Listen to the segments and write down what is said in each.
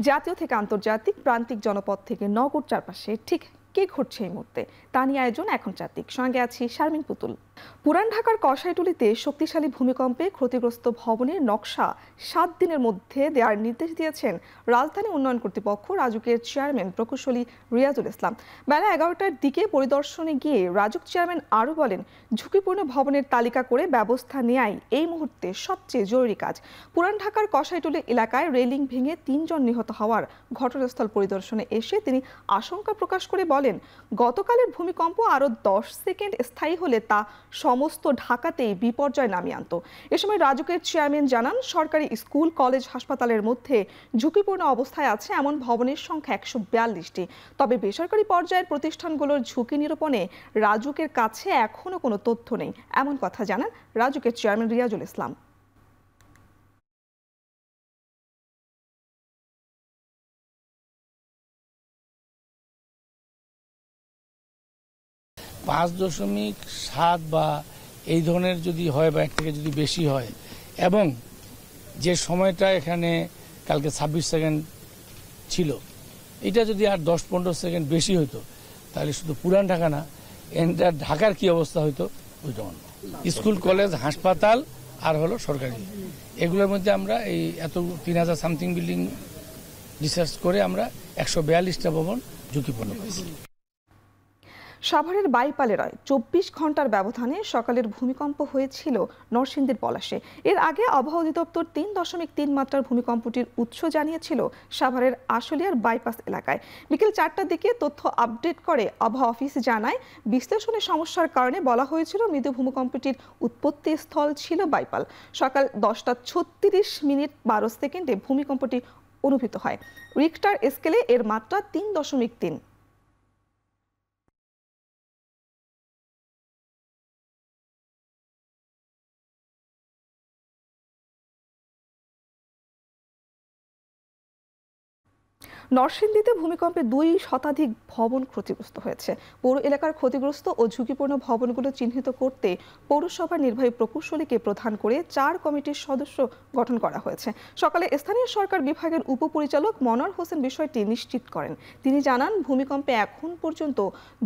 জাতীয় থেকে আন্তর্জাতিক, প্রান্তিক জনপদ থেকে নগর চারপাশে ঠিক কি ঘটছে এই মুহূর্তে তা নিয়ে আয়োজন এখন চারদিক। সঙ্গে আছি শারমিন পুতুল। পুরান ঢাকার কষাইটুলিতে শক্তিশালী ভূমিকম্পে ক্ষতিগ্রস্ত ভবনের নকশা 7 দিনের মধ্যে দেওয়ার নির্দেশ দিয়েছেন রাজধানী উন্নয়ন কর্তৃপক্ষ রাজুকের চেয়ারম্যান প্রকৌশলী রিয়াজুল ইসলাম। বেলা 11টার দিকে পরিদর্শনে গিয়ে রাজুক চেয়ারম্যান আরও বলেন, ঝুঁকিপূর্ণ ভবনের তালিকা করে ব্যবস্থা নেয়াই এই মুহূর্তে সবচেয়ে জরুরি কাজ। পুরান ঢাকার কষাইটুলি এলাকায় রেলিং ভেঙে 3 জন নিহত হওয়ার ঘটনাস্থল পরিদর্শনে এসে তিনি আশঙ্কা প্রকাশ করে বলেন, গতকালের ভূমিকম্প আরও 10 সেকেন্ড স্থায়ী হলে তা সমস্ত ঢাকাতেই বিপর্যয় নামিয়ে আনত। এ সময় রাজুকের চেয়ারম্যান জানান, সরকারি স্কুল, কলেজ, হাসপাতালের মধ্যে ঝুঁকিপূর্ণ অবস্থায় আছে এমন ভবনের সংখ্যা 142টি। তবে বেসরকারি পর্যায়ের প্রতিষ্ঠানগুলোর ঝুঁকি নিরূপণে রাজুকের কাছে এখনো কোনো তথ্য নেই, এমন কথা জানান রাজুকের চেয়ারম্যান রিয়াজুল ইসলাম। 5.7 বা এই ধরনের যদি হয় বা এর থেকে যদি বেশি হয়, এবং যে সময়টা এখানে কালকে 26 সেকেন্ড ছিল, এটা যদি আর 10-15 সেকেন্ড বেশি হতো তাহলে শুধু পুরান ঢাকা না, এন্টার ঢাকার কি অবস্থা হতো ওইটা অন্য। স্কুল, কলেজ, হাসপাতাল আর হলো সরকারি, এগুলোর মধ্যে আমরা এই এত 3000 সামথিং বিল্ডিং রিসার্চ করে আমরা 142টা ভবন ঝুঁকিপূর্ণ পাইছি। সাভারের বাইপালেরায় 24 ঘন্টার ব্যবধানে সকালের ভূমিকম্প হয়েছিল নরসিংদীর পলাশে। এর আগে আবহাওয়া অধিদপ্তর 3.3 মাত্রার ভূমিকম্পটির উৎস জানিয়েছিল সাভারের আশুলিয়ার বাইপাস এলাকায়। বিকেল 4টার দিকে তথ্য আপডেট করে আবহাওয়া অফিস জানায়, বিশ্লেষণের সমস্যার কারণে বলা হয়েছিল মৃদু ভূমিকম্পটির উৎপত্তি স্থল ছিল বাইপাল। সকাল 10:36 12 সেকেন্ডে ভূমিকম্পটি অনুভূত হয়। রিক্টার স্কেলে এর মাত্রা 3.3। নরসিংদীতে ভূমিকম্পে 2 শতাধিক ভবন ক্ষতিগ্রস্ত হয়েছে। পৌর এলাকার ক্ষতিগ্রস্ত ও ঝুঁকিপূর্ণ ভবনগুলো চিহ্নিত করতে পৌরসভার নির্বাহী প্রকৌশলীকে প্রধান করে 4 কমিটির সদস্য গঠন করা হয়েছে। সকালে স্থানীয় সরকার বিভাগের উপপরিচালক মনোয়ার হোসেন বিষয়টি নিশ্চিত করেন। তিনি জানান, ভূমিকম্পে এখন পর্যন্ত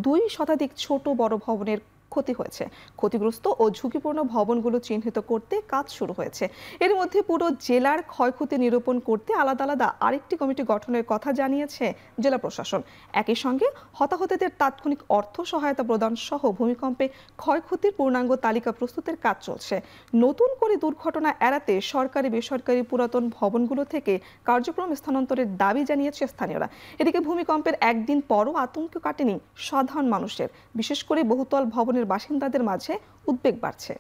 2 শতাধিক ছোট বড় ভবনের ক্ষতি হয়েছে। ক্ষতিগ্রস্ত ও ঝুঁকিপূর্ণ ভবনগুলো চিহ্নিত করতে কাজ শুরু হয়েছে। এর মধ্যে পুরো জেলার ক্ষয়ক্ষতি নিরূপণ করতে আলাদা আলাদা আরেকটি কমিটি গঠনের কথা জানিয়েছে জেলা প্রশাসন। একই সঙ্গে হতাহতদের তাৎক্ষণিক অর্থ সহায়তা প্রদান সহ ভূমিকম্পে ক্ষয়ক্ষতির পূর্ণাঙ্গ তালিকা প্রস্তুতের কাজ চলছে। নতুন করে দুর্ঘটনা এড়াতে সরকারি বেসরকারি পুরাতন ভবনগুলো থেকে কার্যক্রম স্থানান্তরের দাবি জানিয়েছে স্থানীয়রা। এদিকে ভূমিকম্পের একদিন পরও আতঙ্ক কাটেনি সাধারণ মানুষের, বিশেষ করে বহুতল ভবনের বাসিন্দাদের মাঝে উদ্বেগ বাড়ছে।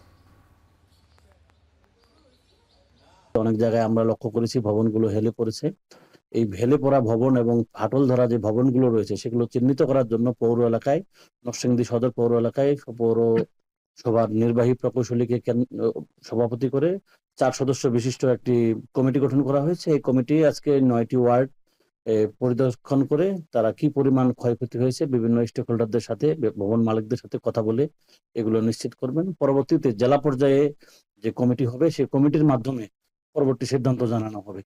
অনেক জায়গায় আমরা লক্ষ্য করেছি ভবনগুলো হেলে পড়েছে। এই হেলে পড়া ভবন এবং ফাটল ধরা যে ভবনগুলো রয়েছে সেগুলো চিহ্নিত করার জন্য পৌর এলাকায়, নরসিংদী সদর পৌর এলাকায় পৌরসভার নির্বাহী প্রকৌশলীকে সভাপতি করে 4 সদস্য বিশিষ্ট একটি কমিটি গঠন করা হয়েছে। এই কমিটি আজকে 9টি ওয়ার্ড পরিদর্শন করে তারা কি পরিমাণ ক্ষয়ক্ষতি হয়েছে বিভিন্ন স্টেক হোল্ডারদের সাথে, ভবন মালিকদের সাথে কথা বলে এগুলো নিশ্চিত করবেন। পরবর্তীতে জেলা পর্যায়ে যে কমিটি হবে সেই কমিটির মাধ্যমে পরবর্তী সিদ্ধান্ত জানানো হবে।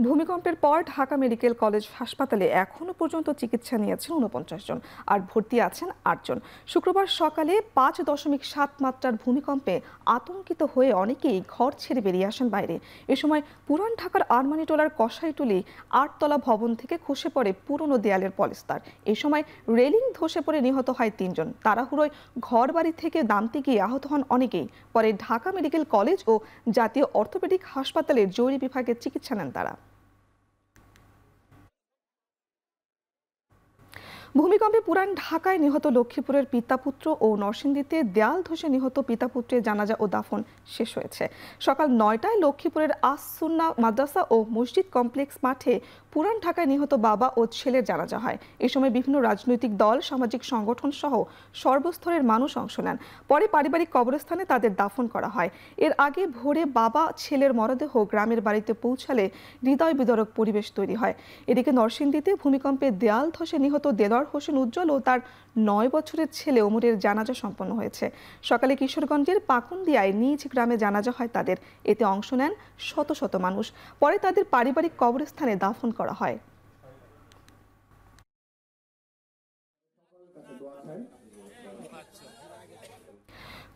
ভূমিকম্পের পর ঢাকা মেডিকেল কলেজ হাসপাতালে এখনো পর্যন্ত চিকিৎসা নিয়েছেন 49 জন আর ভর্তি আছেন 8 জন। শুক্রবার সকালে 5.7 মাত্রার ভূমিকম্পে আতঙ্কিত হয়ে অনেকেই ঘর ছেড়ে বেরিয়ে আসেন বাইরে। এ সময় পুরান ঢাকার আরমানিটোলার কষাইটুলি 8তলা ভবন থেকে খসে পড়ে পুরনো দেয়ালের পলেস্তার। এ সময় রেলিং ধসে পড়ে নিহত হয় 3 জন। তাড়াহুড়োয় ঘর বাড়ি থেকে নামতে গিয়ে আহত হন অনেকেই। পরে ঢাকা মেডিকেল কলেজ ও জাতীয় অর্থোপেডিক হাসপাতালের জরুরি বিভাগে চিকিৎসা নেন তারা। ভূমিকম্পে পুরান ঢাকায় নিহত লক্ষ্মীপুরের পিতাপুত্র ও নরসিংদীতে দেয়াল ধসে নিহত পিতাপুত্রের জানাজা ও দাফন শেষ হয়েছে। সকাল 9টায় লক্ষ্মীপুরের আস-সুন্নাহ মাদ্রাসা ও মসজিদ কমপ্লেক্স মাঠে পুরান ঢাকায় নিহত বাবা ও ছেলের জানাজা হয়। এ সময় বিভিন্ন রাজনৈতিক দল, সামাজিক সংগঠন সহ সর্বস্তরের মানুষ অংশ নেন। পরে পারিবারিক কবরস্থানে তাদের দাফন করা হয়। এর আগে ভোরে বাবা ছেলের মরদেহ গ্রামের বাড়িতে পৌঁছালে হৃদয় বিদারক পরিবেশ তৈরি হয়। এদিকে নরসিংদীতে ভূমিকম্পে দেয়াল ধসে নিহত দেলোয়ার দেলোয়ার হোসেন উজ্জ্বল ও তার 9 বছরের ছেলে ওমরের জানাজা সম্পন্ন হয়েছে। সকালে কিশোরগঞ্জের পাকুন্দিয়ায় নিজ গ্রামে জানাজা হয় তাদের। এতে অংশ নেন শত শত মানুষ। পরে তাদের পারিবারিক কবরস্থানে দাফন করা হয়।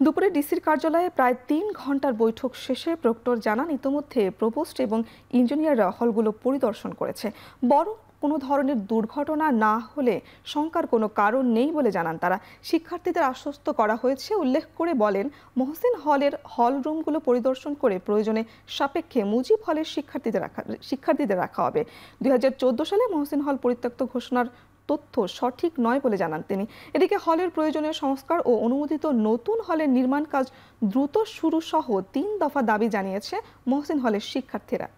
দুপুরে ডিসির কার্যালয়ে প্রায় 3 ঘন্টার বৈঠক শেষে প্রক্টর জানান, ইতোমধ্যে প্রভোস্ট এবং ইঞ্জিনিয়াররা হলগুলো পরিদর্শন করেছে। বড় কোনো ধরনের দুর্ঘটনা না হলে শঙ্কার কোনো কারণ নেই বলে জানান তারা। শিক্ষার্থীদের আশ্বস্ত করা হয়েছে উল্লেখ করে বলেন, মহসিন হলের হল রুমগুলো পরিদর্শন করে প্রয়োজনে সাপেক্ষে মুজিব হলের শিক্ষার্থীদের রাখা হবে। 2014 সালে মহসিন হল পরিত্যক্ত ঘোষণার তথ্য সঠিক নয় বলে জানান তিনি। এদিকে হলের প্রয়োজনীয় সংস্কার ও অনুমোদিত নতুন হলের নির্মাণ কাজ দ্রুত শুরু সহ 3 দফা দাবি জানিয়েছে মহসিন হলের শিক্ষার্থীরা।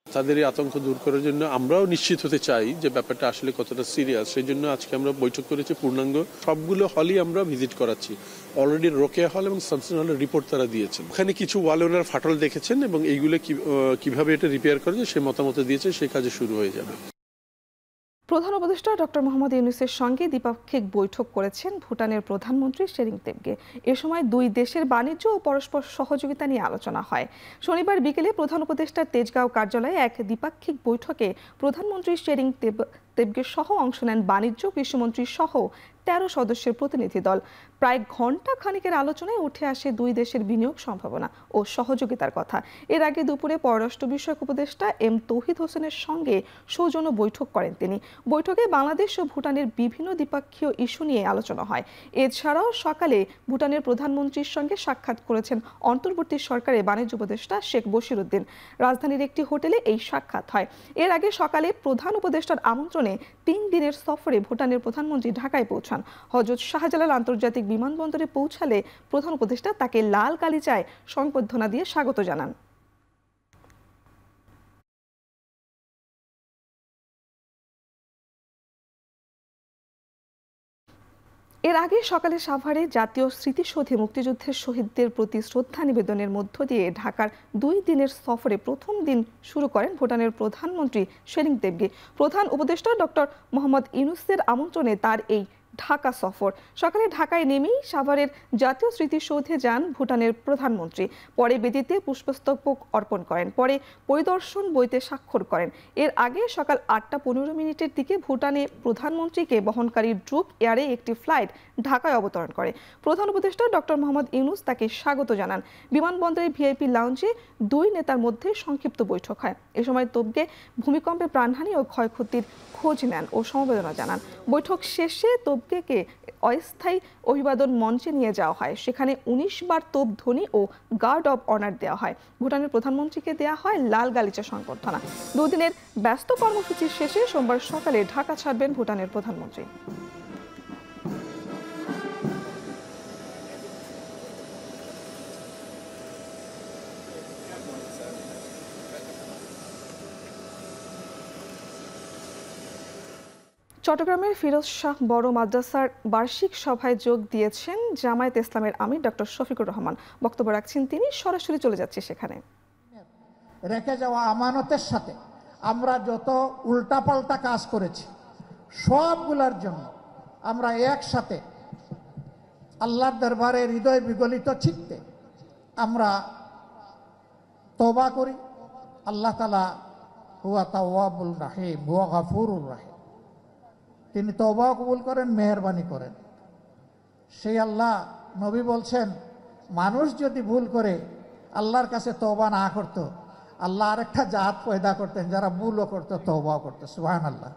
তাদের এই আতঙ্ক দূর করার জন্য আমরাও নিশ্চিত হতে চাই যে ব্যাপারটা আসলে কতটা সিরিয়াস। সেই জন্য আজকে আমরা বৈঠক করেছি পূর্ণাঙ্গ সবগুলো হলই আমরা ভিজিট করাচ্ছি। অলরেডি রোকেয়া হল এবং শামসুন হলের রিপোর্ট তারা দিয়েছেন। ওখানে কিছু ওয়ালে ওনার ফাটল দেখেছেন এবং এইগুলো কিভাবে এটা রিপেয়ার করা যায় সে মতামত দিয়েছে, সেই কাজে শুরু হয়ে যাবে। প্রধান উপদেষ্টা ডক্টর মোহাম্মদ ইউনূসের সঙ্গে দ্বিপাক্ষিক বৈঠক করেছেন ভুটানের প্রধানমন্ত্রী শেরিং তেবগে। এ সময় দুই দেশের বাণিজ্য ও পরস্পর সহযোগিতা নিয়ে আলোচনা হয়। শনিবার বিকেলে প্রধান উপদেষ্টার তেজগাঁও কার্যালয়ে এক দ্বিপাক্ষিক বৈঠকে প্রধানমন্ত্রী শেরিং তেবগে সহ অংশ নেন বাণিজ্য কৃষিমন্ত্রী সহ 13 সদস্যের প্রতিনিধি দল। প্রায় ঘণ্টা খানিকের আলোচনায় উঠে আসে দুই দেশের বিনিয়োগ সম্ভাবনা ও সহযোগিতার কথা। এর আগে দুপুরে পররাষ্ট্র বিষয়ক উপদেষ্টা এম তৌহিদ হোসেনের সঙ্গে সৌজন্য বৈঠক করেন তিনি। বৈঠকে বাংলাদেশ ও ভুটানের বিভিন্ন দ্বিপক্ষীয় ইস্যু নিয়ে আলোচনা হয়। এছাড়াও সকালে ভুটানের প্রধানমন্ত্রীর সঙ্গে সাক্ষাৎ করেছেন অন্তর্বর্তী সরকারের বাণিজ্য উপদেষ্টা শেখ বশির উদ্দিন। রাজধানীর একটি হোটেলে এই সাক্ষাৎ হয়। এর আগে সকালে প্রধান উপদেষ্টার আমন্ত্রণে 3 দিনের সফরে ভুটানের প্রধানমন্ত্রী ঢাকায় পৌঁছান। হযরত শাহজালাল আন্তর্জাতিক বিমানবন্দরে পৌঁছালে প্রধান উপদেষ্টা তাকে লাল গালিচায় সংবর্ধনা দিয়ে স্বাগত জানান। এর আগে সকালে সাভারে জাতীয় স্মৃতিসৌধে মুক্তিযুদ্ধের শহীদদের প্রতি শ্রদ্ধা নিবেদনের মধ্য দিয়ে ঢাকার 2 দিনের সফরে প্রথম দিন শুরু করেন ভুটানের প্রধানমন্ত্রী শেরিং তেবগে। প্রধান উপদেষ্টা ডক্টর মোহাম্মদ ইউনূসের আমন্ত্রণে তার এই ঢাকা সফর। সকালে ঢাকায় নেমেই সাভারের জাতীয় স্মৃতিসৌধে যান ভুটানের প্রধানমন্ত্রী। পরে বেদিতে পুষ্পস্তবক অর্পণ করেন। পরে পরিদর্শন বইতে স্বাক্ষর করেন। এর আগে সকাল 8:15 দিকে ভুটানে প্রধানমন্ত্রীকে বহনকারী ড্রুপ এয়ারে একটি ফ্লাইট ঢাকায় অবতরণ করে। প্রধান উপদেষ্টা ডক্টর মোহাম্মদ ইউনূস তাকে স্বাগত জানান। বিমানবন্দরের ভিআইপি লাউঞ্জে দুই নেতার মধ্যে সংক্ষিপ্ত বৈঠক হয়। এ সময় তেবগে ভূমিকম্পে প্রাণহানি ও ক্ষয়ক্ষতির খোঁজ নেন ও সমবেদনা জানান। বৈঠক শেষে তেবগেকে অস্থায়ী অভিবাদন মঞ্চে নিয়ে যাওয়া হয়। সেখানে 19 বার তোপধ্বনি ও গার্ড অব অনার দেওয়া হয়। ভুটানের প্রধানমন্ত্রীকে দেওয়া হয় লাল গালিচা সংবর্ধনা। 2 দিনের ব্যস্ত কর্মসূচির শেষে সোমবার সকালে ঢাকা ছাড়বেন ভুটানের প্রধানমন্ত্রী। চট্টগ্রামের ফিরোজ শাহ বড় মাদ্রাসার বার্ষিক সভায় যোগ দিয়েছেন জামায়াতে ইসলামের আমির ডক্টর শফিকুর রহমান। বক্তব্য রাখছেন তিনি। সরাসরি চলে যাচ্ছে সেখানে। রেখে যাওয়া আমানতের সাথে আমরা যত উল্টাপাল্টা কাজ করেছি সবগুলোর জন্য আমরা একসাথে আল্লাহর দরবারে হৃদয় বিগলিত চিত্তে আমরা তওবা করি। আল্লাহ তাআলা হুয়া তাওয়াবুর রাহিম, হুয়া গাফুরুর রাহিম। তিনি তওবা কবুল করেন, মেহেরবানি করেন। সেই আল্লাহ, নবী বলছেন, মানুষ যদি ভুল করে আল্লাহর কাছে তওবা না করত, আল্লাহ আরেকটা জাত পয়দা করতেন যারা ভুলও করতো, তওবাও করতো। সুবহানাল্লাহ।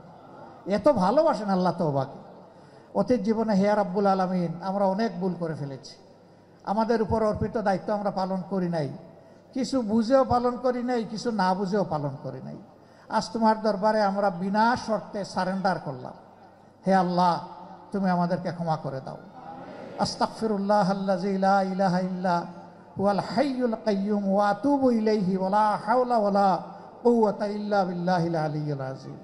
এত ভালোবাসেন আল্লাহ তওবাকে। অতীত জীবনে হে রাব্বুল আলামিন আমরা অনেক ভুল করে ফেলেছি। আমাদের উপর অর্পিত দায়িত্ব আমরা পালন করি নাই। কিছু বুঝেও পালন করি নাই, কিছু না বুঝেও পালন করি নাই। আজ তোমার দরবারে আমরা বিনা শর্তে সারেন্ডার করলাম। হে আল্লাহ, তুমি আমাদেরকে ক্ষমা করে দাও। আস্তাগফিরুল্লাহ আল্লাযী লা ইলাহা ইল্লা হুয়াল হাইয়ুল কাইয়্যুম ওয়া আতুবু ইলাইহি ওয়া লা হাওলা ওয়া লা কুওয়াতা ইল্লা বিল্লাহিল আলিয়্যিল আযীম।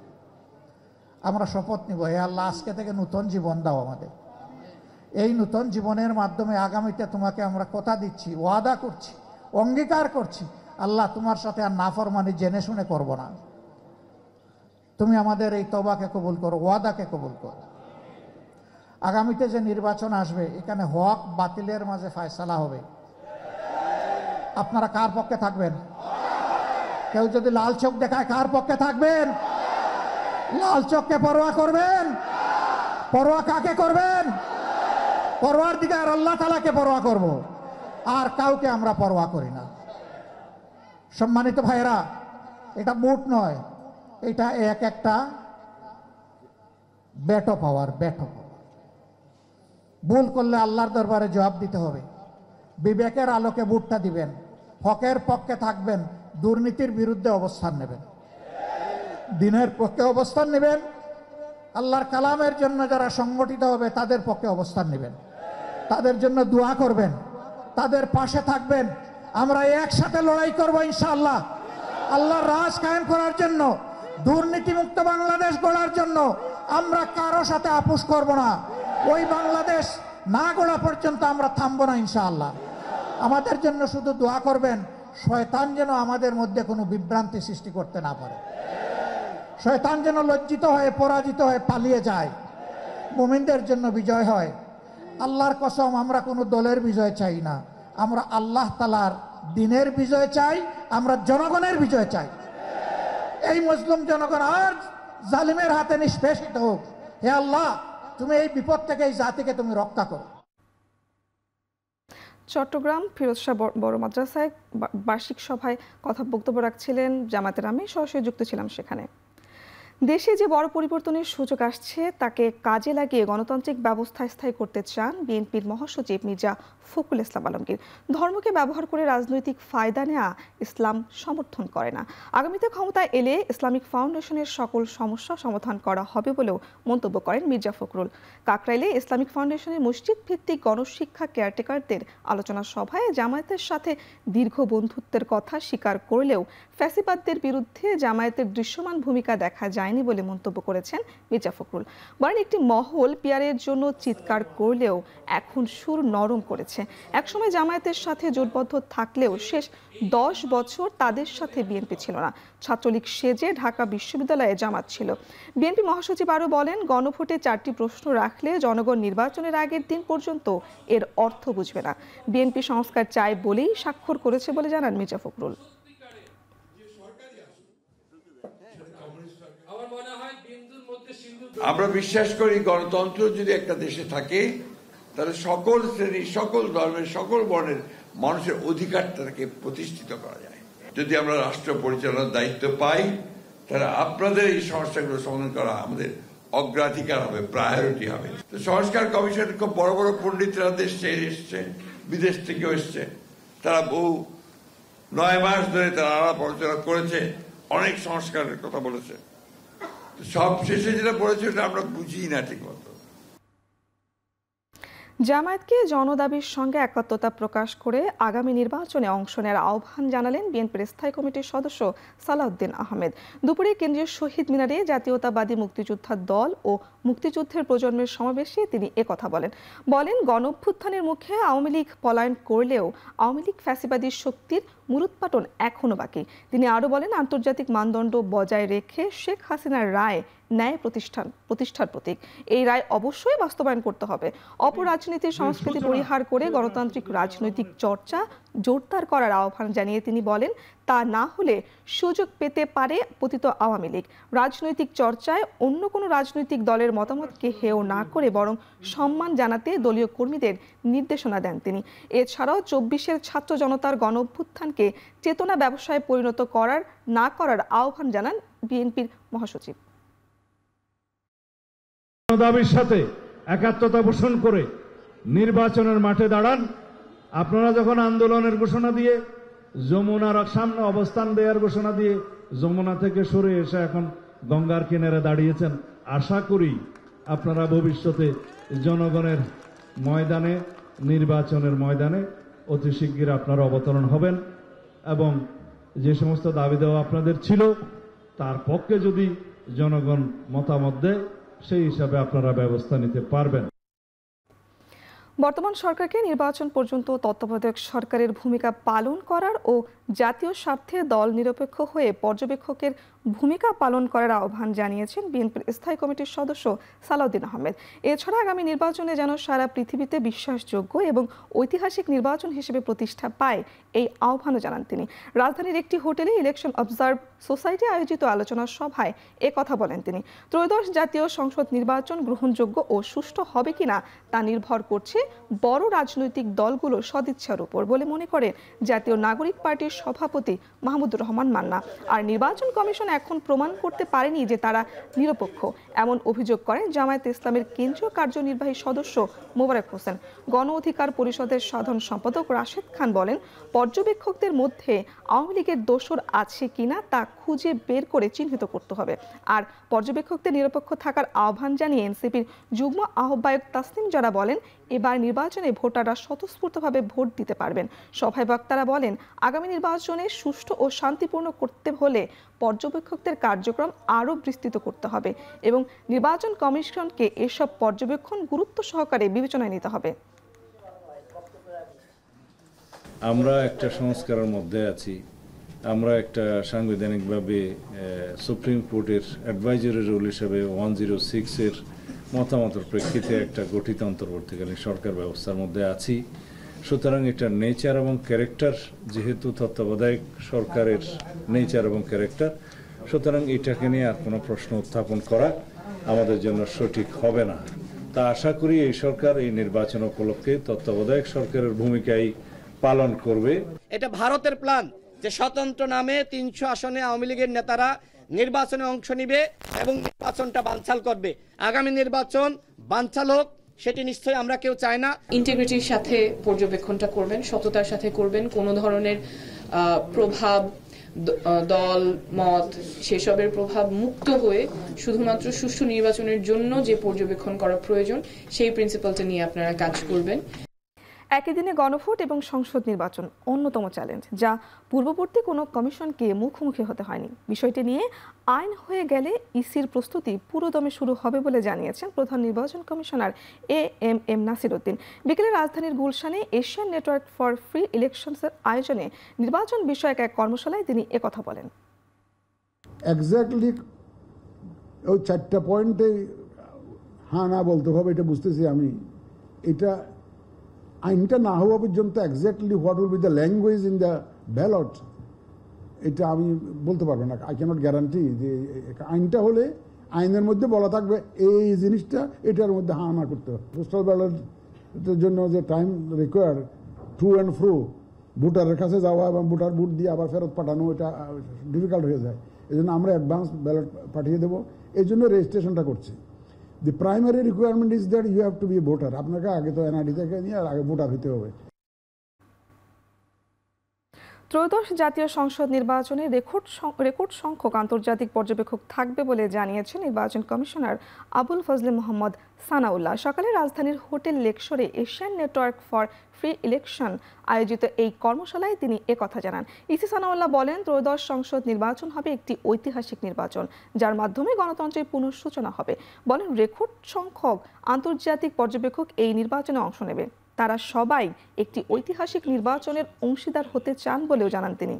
আমরা শপথ নিব, হে আল্লাহ, আজকে থেকে নতুন জীবন দাও আমাদের। এই নতুন জীবনের মাধ্যমে আগামীতে তোমাকে আমরা কথা দিচ্ছি, ওয়াদা করছি, অঙ্গীকার করছি, আল্লাহ তোমার সাথে আর নাফরমানি জেনে শুনে করব না। তুমি আমাদের এই তওবাকে কবুল করো, ওয়াদাকে কবুল করো। আগামীতে যে নির্বাচন আসবে, এখানে হক বাতিলের মাঝে ফয়সালা হবে। আপনারা কার পক্ষে থাকবেন? কেউ যদি লাল চোখ দেখায় কার পক্ষে থাকবেন? লাল চোখকে পরোয়া করবেন? পরোয়া কাকে করবেন? পরওয়ারদিগার আল্লাহ তাআলাকে পরোয়া করব, আর কাউকে আমরা পরোয়া করি না। সম্মানিত ভাইরা, এটা বুট নয়, এটা একটা বেটো পাওয়ার। ভুল করলে আল্লাহর দরবারে জবাব দিতে হবে। বিবেকের আলোকে বুটটা দিবেন, হকের পক্ষে থাকবেন, দুর্নীতির বিরুদ্ধে অবস্থান নেবেন, দিনের পক্ষে অবস্থান নেবেন, আল্লাহর কালামের জন্য যারা সংগঠিত হবে তাদের পক্ষে অবস্থান নেবেন, তাদের জন্য দোয়া করবেন, তাদের পাশে থাকবেন। আমরা একসাথে লড়াই করব ইনশাআল্লাহ, আল্লাহর রাজ কায়েম করার জন্য, দুর্নীতিমুক্ত বাংলাদেশ গড়ার জন্য। আমরা কারো সাথে আপোষ করব না। ওই বাংলাদেশ না গড়া পর্যন্ত আমরা থামবো না ইনশাআল্লাহ। আমাদের জন্য শুধু দোয়া করবেন, শয়তান যেন আমাদের মধ্যে কোনো বিভ্রান্তি সৃষ্টি করতে না পারে, শয়তান যেন লজ্জিত হয়ে পরাজিত হয়ে পালিয়ে যায়, মুমিনদের জন্য বিজয় হয়। আল্লাহর কসম, আমরা কোনো দলের বিজয় চাই না, আমরা আল্লাহ তাআলার দ্বীনের বিজয় চাই, আমরা জনগণের বিজয় চাই। এই মুসলিম জনগণ আর জালিমের হাতে নিষ্পেষিত হোক। হে আল্লাহ, তুমি এই বিপদ থেকে এই জাতিকে তুমি রক্ষা করো। চট্টগ্রাম ফিরোজ শাহ বড় মাদ্রাসায় বার্ষিক সভায় বক্তব্য রাখছিলেন জামায়াতের। আমি সরাসরি যুক্ত ছিলাম সেখানে। দেশে যে বড় পরিবর্তনের সুযোগ আসছে তাকে কাজে লাগিয়ে গণতান্ত্রিক ব্যবস্থা স্থায়ী করতে চান বিএনপির মহাসচিব মির্জা ফখরুল ইসলাম আলমগীর। ধর্মকে ব্যবহার করে রাজনৈতিক ফায়দা নেওয়া ইসলাম সমর্থন করে না। আগামীতে ক্ষমতায় এলে ইসলামিক ফাউন্ডেশনের সকল সমস্যা সমাধান করা হবে বলেও মন্তব্য করেন মির্জা ফখরুল। কাকরাইলে ইসলামিক ফাউন্ডেশনের মসজিদ ভিত্তিক গণশিক্ষা কেয়ারটেকারদের আলোচনা সভায় জামায়াতের সাথে দীর্ঘ বন্ধুত্বের কথা স্বীকার করলেও ফ্যাসিবাদদের বিরুদ্ধে জামায়াতের দৃশ্যমান ভূমিকা দেখা যায়নি বলে মন্তব্য করেছেন মির্জা ফখরুল। বলেন, একটি মহল পিয়ারের জন্য চিৎকার করলেও এখন সুর নরম করেছে। একসময় জামায়াতের সাথে জোটবদ্ধ থাকলেও শেষ 10 বছর তাদের সাথে বিএনপি ছিল না। ছাত্রলীগ সেজে ঢাকা বিশ্ববিদ্যালয়ে জামাত ছিল। বিএনপি মহাসচিব আরও বলেন, গণভোটে 4টি প্রশ্ন রাখলে জনগণ নির্বাচনের আগের দিন পর্যন্ত এর অর্থ বুঝবে না। বিএনপি সংস্কার চায় বলেই স্বাক্ষর করেছে বলে জানান মির্জা ফখরুল। আমরা বিশ্বাস করি গণতন্ত্র যদি একটা দেশে থাকে তাহলে সকল শ্রেণী, সকল ধর্মের, সকল বর্ণের মানুষের অধিকারটাকে প্রতিষ্ঠিত করা যায়। যদি আমরা রাষ্ট্র পরিচালনার দায়িত্ব পাই তাহলে আপনাদের এই সমস্যাগুলো সমাধান করা আমাদের অগ্রাধিকার হবে, প্রায়োরিটি হবে। তো সংস্কার কমিশন খুব বড় বড় পণ্ডিতরা দেশ ছেড়ে এসছে, বিদেশ থেকেও এসছে, তারা বহু 9 মাস ধরে তারা আলাপ আলোচনা করেছে, অনেক সংস্কারের কথা বলেছে। সব শেষে যেটা বলেছে ওটা আমরা বুঝি না ঠিক মতো। জামায়াতকে জনদাবির সঙ্গে একাত্মতা প্রকাশ করে আগামী নির্বাচনে অংশ নেওয়ার আহ্বান জানালেন বিএনপির স্থায়ী কমিটির সদস্য সালাউদ্দিন আহমেদ। দুপুরে কেন্দ্রীয় শহীদ মিনারে জাতীয়তাবাদী মুক্তিযোদ্ধা দল ও মুক্তিযুদ্ধের প্রজন্মের সমাবেশে তিনি একথা বলেন, গণঅভ্যুত্থানের মুখে আওয়ামী লীগ পলায়ন করলেও আওয়ামী লীগ ফ্যাসিবাদী শক্তির মূলোৎপাটন এখনো বাকি। তিনি আরও বলেন, আন্তর্জাতিক মানদণ্ড বজায় রেখে শেখ হাসিনার রায় ন্যায় প্রতিষ্ঠার প্রতীক। এই রায় অবশ্যই বাস্তবায়ন করতে হবে। অপরাজনীতির সংস্কৃতি পরিহার করে গণতান্ত্রিক রাজনৈতিক চর্চা জোরদার করার আহ্বান জানিয়ে তিনি বলেন, তা না হলে সুযোগ পেতে পারে পতিত আওয়ামী লীগ। রাজনৈতিক চর্চায় অন্য কোনো রাজনৈতিক দলের মতামতকে হেয় না করে বরং সম্মান জানাতে দলীয় কর্মীদের নির্দেশনা দেন তিনি। এছাড়াও 24-এর ছাত্র জনতার গণঅভ্যুত্থানকে চেতনা ব্যবসায় পরিণত না করার আহ্বান জানান বিএনপির মহাসচিব। দাবির সাথে একাত্মতা পোষণ করে নির্বাচনের মাঠে দাঁড়ান। আপনারা যখন আন্দোলনের ঘোষণা দিয়ে যমুনার সামনে অবস্থান দেওয়ার ঘোষণা দিয়ে যমুনা থেকে সরে এসে এখন গঙ্গার কিনারে দাঁড়িয়েছেন, আশা করি আপনারা ভবিষ্যতে জনগণের ময়দানে, নির্বাচনের ময়দানে অতি শিগগির আপনারা অবতরণ হবেন এবং যে সমস্ত দাবি দেওয়া আপনাদের ছিল তার পক্ষে যদি জনগণ মতামত দেয় সেই হিসাবে আপনারা ব্যবস্থা নিতে পারবেন। বর্তমান সরকারকে নির্বাচন পর্যন্ত তত্ত্বাবধায়ক সরকারের ভূমিকা পালন করার ও জাতীয় স্বার্থে দল নিরপেক্ষ হয়ে পর্যবেক্ষকের ভূমিকা পালন করার আহ্বান জানিয়েছেন বিএনপির স্থায়ী কমিটির সদস্য সালাউদ্দিন আহমেদ। এছাড়া আগামী নির্বাচনে যেন সারা পৃথিবীতে বিশ্বাসযোগ্য এবং ঐতিহাসিক নির্বাচন হিসেবে প্রতিষ্ঠা পায় এই আহ্বানও জানান তিনি। রাজধানীর একটি হোটেলে ইলেকশন অবজার্ভ সোসাইটি আয়োজিত আলোচনা সভায় কথা বলেন তিনি। ত্রয়োদশ জাতীয় সংসদ নির্বাচন গ্রহণযোগ্য ও সুষ্ঠু হবে কিনা তা নির্ভর করছে বড় রাজনৈতিক দলগুলোর সদিচ্ছার উপর বলে মনে করেন জাতীয় নাগরিক পার্টির সভাপতি মাহমুদুর রহমান মান্না। আর নির্বাচন কমিশন এখন প্রমাণ করতে পারেনি যে তারা নিরপেক্ষ, এমন অভিযোগ করেন জামায়াতে ইসলামের কেন্দ্রীয় কার্যনির্বাহী সদস্য মোবারক হোসেন। গণ অধিকার পরিষদের সাধারণ সম্পাদক রাশেদ খান বলেন, পর্যবেক্ষকদের মধ্যে আওয়ামী লীগের দোসর আছে কিনা তা খুঁজে বের করে চিহ্নিত করতে হবে। আর পর্যবেক্ষকদের নিরপেক্ষ থাকার আহ্বান জানিয়ে এনসিপির যুগ্ম আহ্বায়ক তাসনিম জারা বলেন, এবার নির্বাচনে ভোটাররা স্বতঃস্ফূর্তভাবে ভোট দিতে পারবেন। সভায় বক্তারা বলেন, আগামী নির্বাচনে সুষ্ঠু ও শান্তিপূর্ণ করতে হলে পর্যবেক্ষকদের কার্যক্রম আরও বিস্তৃত করতে হবে এবং নির্বাচন কমিশনকে এসব পর্যবেক্ষণ গুরুত্ব সহকারে বিবেচনায় নিতে হবে। আমরা একটা সংস্কারের মধ্যে আছি। আমরা একটা সাংবিধানিকভাবে সুপ্রিম কোর্টের অ্যাডভাইজারি রুল হিসেবে 106-এর মতামতের প্রেক্ষিতে একটা গঠিত অন্তর্বর্তীকালীন সরকার ব্যবস্থার মধ্যে আছি। সুতরাং এটার নেচার এবং ক্যারেক্টার, যেহেতু তত্ত্বাবধায়ক সরকারের নেচার এবং ক্যারেক্টার, সুতরাং এটাকে নিয়ে আর কোনো প্রশ্ন উত্থাপন করা আমাদের জন্য সঠিক হবে না। তা আশা করি এই সরকার এই নির্বাচন উপলক্ষে তত্ত্বাবধায়ক সরকারের ভূমিকাই পালন করবে। এটা ভারতের প্ল্যান যে স্বতন্ত্র নামে 300 আসনে আওয়ামী লীগের নেতারা নির্বাচনে অংশ নিবে এবং নির্বাচনটা বানচাল করবে। আগামী নির্বাচন বানচাল হোক, সেটি নিশ্চয়ই আমরা কেউ চাই না। ইন্টিগ্রিটির সাথে পর্যবেক্ষণটা করবেন, সততার সাথে করবেন, কোনো ধরনের প্রভাব, দল মত সেসবের প্রভাব মুক্ত হয়ে শুধুমাত্র সুষ্ঠু নির্বাচনের জন্য যে পর্যবেক্ষণ করা প্রয়োজন সেই প্রিন্সিপালটা নিয়ে আপনারা কাজ করবেন। একই দিনে গণভোট এবং সংসদ নির্বাচন অন্যতম চ্যালেঞ্জ, যা পূর্ববর্তী কোনো কমিশনকে মুখোমুখি হতে হয়নি। বিষয়টি নিয়ে আইন হয়ে গেলে ইসির প্রস্তুতি পুরোদমে শুরু হবে বলে জানিয়েছেন প্রধান নির্বাচন কমিশনার এএমএম নাসির উদ্দিন। বিকেলে রাজধানীর গুলশানে এশিয়ান নেটওয়ার্ক ফর ফ্রি ইলেকশনসের আয়োজনে নির্বাচন বিষয়ক এক কর্মশালায় তিনি একথা বলেন। এক্স্যাক্টলি ওই 4টা পয়েন্টে হ্যাঁ না বলতে হবে, এটা বুঝতেছি আমি। এটা আইনটা না হওয়া পর্যন্ত exactly what will be the language in the ballot, এটা আমি বলতে পারবো না। আই ক্যানট গ্যারান্টি যে আইনটা হলে আইনের মধ্যে বলা থাকবে এই জিনিসটা, এটার মধ্যে হ্যাঁ না করতে হবে। পোস্টাল ব্যালটের জন্য যে টাইম রিকোয়ার টু অ্যান্ড ফ্রো, ভোটারের কাছে যাওয়া এবং ভোটার ভোট দিয়ে আবার ফেরত পাঠানো, এটা ডিফিকাল্ট হয়ে যায়। এই জন্য আমরা অ্যাডভান্স ব্যালট পাঠিয়ে দেবো, এই জন্য রেজিস্ট্রেশনটা করছি। The primary requirement is that you have to be a voter. আপনাকে আগে তো এনআইডি থেকে নিয়ে আর আগে ভোটার হতে হবে। ত্রয়োদশ জাতীয় সংসদ নির্বাচনে রেকর্ড সংখ্যক আন্তর্জাতিক পর্যবেক্ষক থাকবে বলে জানিয়েছেন নির্বাচন কমিশনার আবুল ফজলে মোহাম্মদ সানাউল্লাহ। সকালে রাজধানীর হোটেল লেকশোরে Asian network for free election আয়োজিত এই কর্মশালায় তিনি একথা জানান। ইসি সানাউল্লাহ বলেন, ত্রয়োদশ সংসদ নির্বাচন হবে একটি ঐতিহাসিক নির্বাচন, যার মাধ্যমে গণতন্ত্রের পুনঃসূচনা হবে। বলেন, রেকর্ড সংখ্যক আন্তর্জাতিক পর্যবেক্ষক এই নির্বাচনে অংশ নেবে। তারা সবাই একটি ঐতিহাসিক নির্বাচনের অংশীদার হতে চান বলেও জানান তিনি।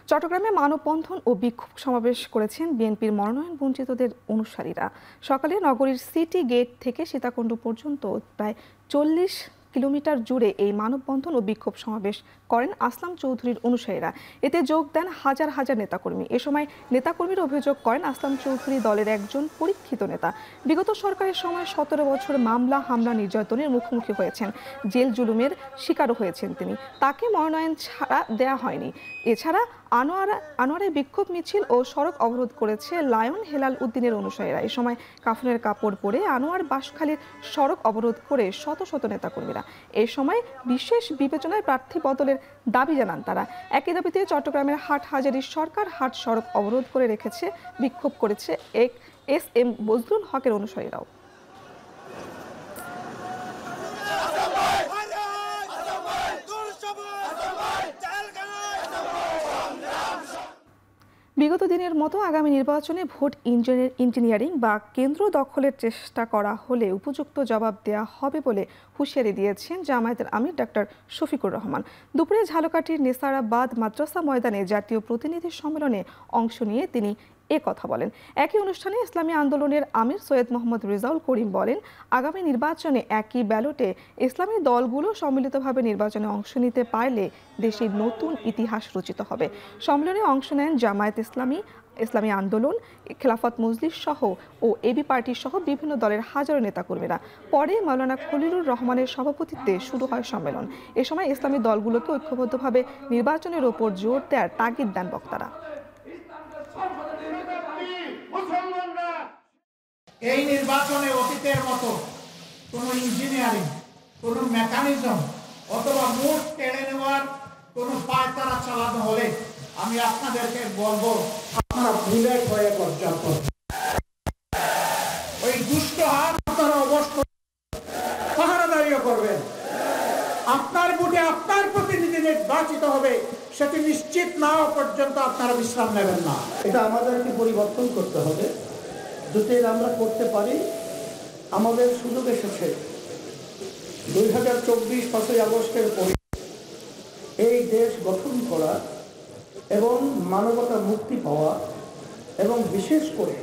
চট্টগ্রামে মানববন্ধন ও বিক্ষোভ সমাবেশ করেছেন বিএনপির মনোনয়ন বঞ্চিতদের অনুসারীরা। সকালে নগরীর সিটি গেট থেকে সীতাকুণ্ড পর্যন্ত প্রায় 40 কিলোমিটার জুড়ে এই মানববন্ধন ও বিক্ষোভ সমাবেশ করেন আসলাম চৌধুরীর অনুসারীরা। এতে যোগ দেন হাজার হাজার নেতাকর্মী। এ সময় নেতাকর্মীরা অভিযোগ করেন, আসলাম চৌধুরী দলের একজন পরীক্ষিত নেতা। বিগত সরকারের সময় 17 বছর মামলা, হামলা, নির্যাতনের মুখোমুখি হয়েছেন, জেল জুলুমের শিকারও হয়েছেন তিনি। তাকে মনোনয়ন ছাড়া দেয়া হয়নি। এছাড়া আনোয়ারে বিক্ষোভ মিছিল ও সড়ক অবরোধ করেছে লায়ন হেলাল উদ্দিনের অনুসারীরা। এ সময় কাফনের কাপড় পরে আনোয়ার বাসখালীর সড়ক অবরোধ করে শত শত নেতাকর্মীরা। এ সময় বিশেষ বিবেচনায় প্রার্থী বদলের দাবি জানান তারা। একই দাবিতে চট্টগ্রামের হাটহাজারী সরকার হাট সড়ক অবরোধ করে রেখেছে। বিক্ষোভ করেছে এস.এম. বজলুল হকের অনুসারীরাও। বিগত দিনের মতো আগামী নির্বাচনে ভোট ইঞ্জিনিয়ারিং বা কেন্দ্র দখলের চেষ্টা করা হলে উপযুক্ত জবাব দেওয়া হবে বলে হুঁশিয়ারি দিয়েছেন জামায়াতের আমির ডক্টর শফিকুর রহমান। দুপুরে ঝালকাঠির নেসারাবাদ মাদ্রাসা ময়দানে জাতীয় প্রতিনিধি সম্মেলনে অংশ নিয়ে তিনি কথা বলেন। একই অনুষ্ঠানে ইসলামী আন্দোলনের আমির সৈয়দ মোহাম্মদ রেজাউল করিম বলেন, আগামী নির্বাচনে একই ব্যালটে ইসলামী দলগুলো সম্মিলিতভাবে নির্বাচনে অংশ নিতে পারলে দেশের নতুন ইতিহাস রচিত হবে। সম্মেলনে অংশ নেন জামায়াত ইসলামী, ইসলামী আন্দোলন, খেলাফত মজলিস সহ ও এবি পার্টি সহ বিভিন্ন দলের হাজারো নেতাকর্মীরা। পরে মাওলানা খলিলুর রহমানের সভাপতিত্বে শুরু হয় সম্মেলন। এ সময় ইসলামী দলগুলোকে ঐক্যবদ্ধভাবে নির্বাচনের ওপর জোর দেওয়ার তাগিদ দেন বক্তারা। এই নির্বাচনে অতীতের মতো কোনো ইঞ্জিনিয়ারিং, কোনো মেকানিজম অথবা মুঠ কেড়ে নেওয়ার কোনো পায়তারা চালানো হলে আমি আপনাদেরকে বলবো, আপনারা বুলেট হয়ে পর্যাপ্ত ওই দুষ্ট হাত আপনারা অবশ্যই পাহারাদারিও করবেন। আপনার বুটে আপনার প্রতিনিধি নির্বাচিত হবে, সেটি নিশ্চিত না হওয়া পর্যন্ত আপনারা বিশ্রাম নেবেন না। এটা আমাদেরকে পরিবর্তন করতে হবে। যদি আমরা করতে পারি, আমাদের সুযোগ এসেছে 2024 5ই আগস্টের পরে এই দেশ গঠন করা এবং মানবতা মুক্তি পাওয়া এবং বিশেষ করে